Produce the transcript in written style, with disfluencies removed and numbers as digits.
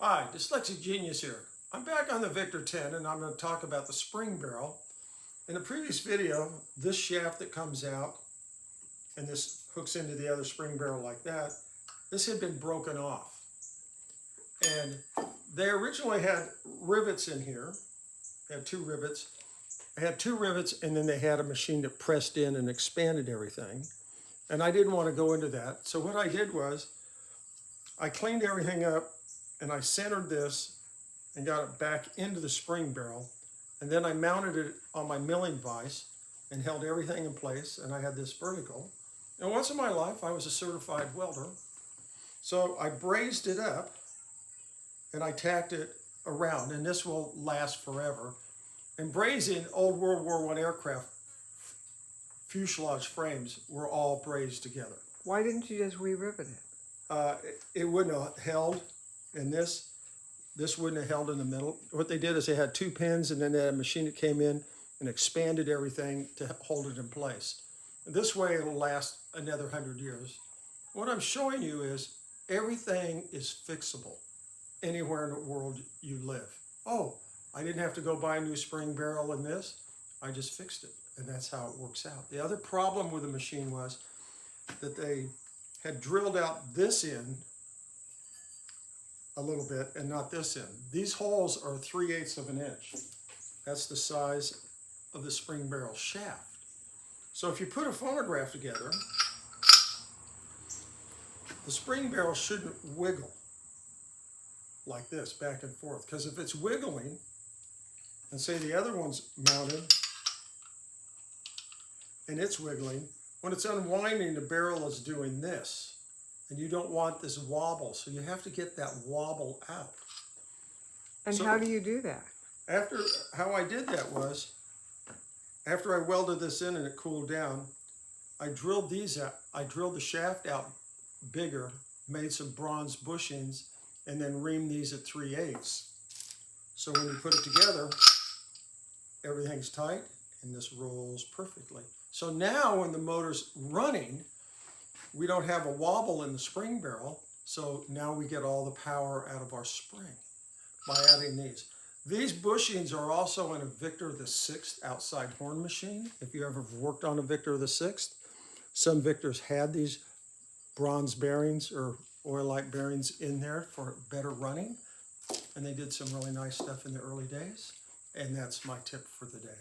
Hi, Dyslexic Genius here. I'm back on the Victor 10 and I'm going to talk about the spring barrel. In the previous video, this shaft that comes out and this hooks into the other spring barrel like that, this had been broken off. And they originally had rivets in here. They had two rivets. They had two rivets and then they had a machine that pressed in and expanded everything. And I didn't want to go into that. So what I did was I cleaned everything up and I centered this and got it back into the spring barrel. And then I mounted it on my milling vise and held everything in place, and I had this vertical. And once in my life, I was a certified welder. So I brazed it up and I tacked it around, and this will last forever. And braising, old World War I aircraft fuselage frames were all brazed together. Why didn't you just re-rivet it? It wouldn't have held, and this wouldn't have held in the middle. What they did is they had two pins, and then they had a machine that came in and expanded everything to hold it in place. And this way it'll last another 100 years. What I'm showing you is everything is fixable anywhere in the world you live. Oh, I didn't have to go buy a new spring barrel in this. I just fixed it, and that's how it works out. The other problem with the machine was that they had drilled out this end a little bit and not this end. These holes are 3/8 of an inch. That's the size of the spring barrel shaft. So if you put a phonograph together, the spring barrel shouldn't wiggle like this back and forth, because if it's wiggling, and say the other one's mounted and it's wiggling, when it's unwinding, the barrel is doing this. And you don't want this wobble, so you have to get that wobble out. And how do you do that? How I did that was, after I welded this in and it cooled down, I drilled these out. I drilled the shaft out bigger, made some bronze bushings, and then reamed these at 3/8. So when you put it together, everything's tight and this rolls perfectly. So now when the motor's running, we don't have a wobble in the spring barrel, so now we get all the power out of our spring by adding these. These bushings are also in a Victor VI outside horn machine. If you ever worked on a Victor VI, some Victors had these bronze bearings or oil-like bearings in there for better running, and they did some really nice stuff in the early days, and that's my tip for the day.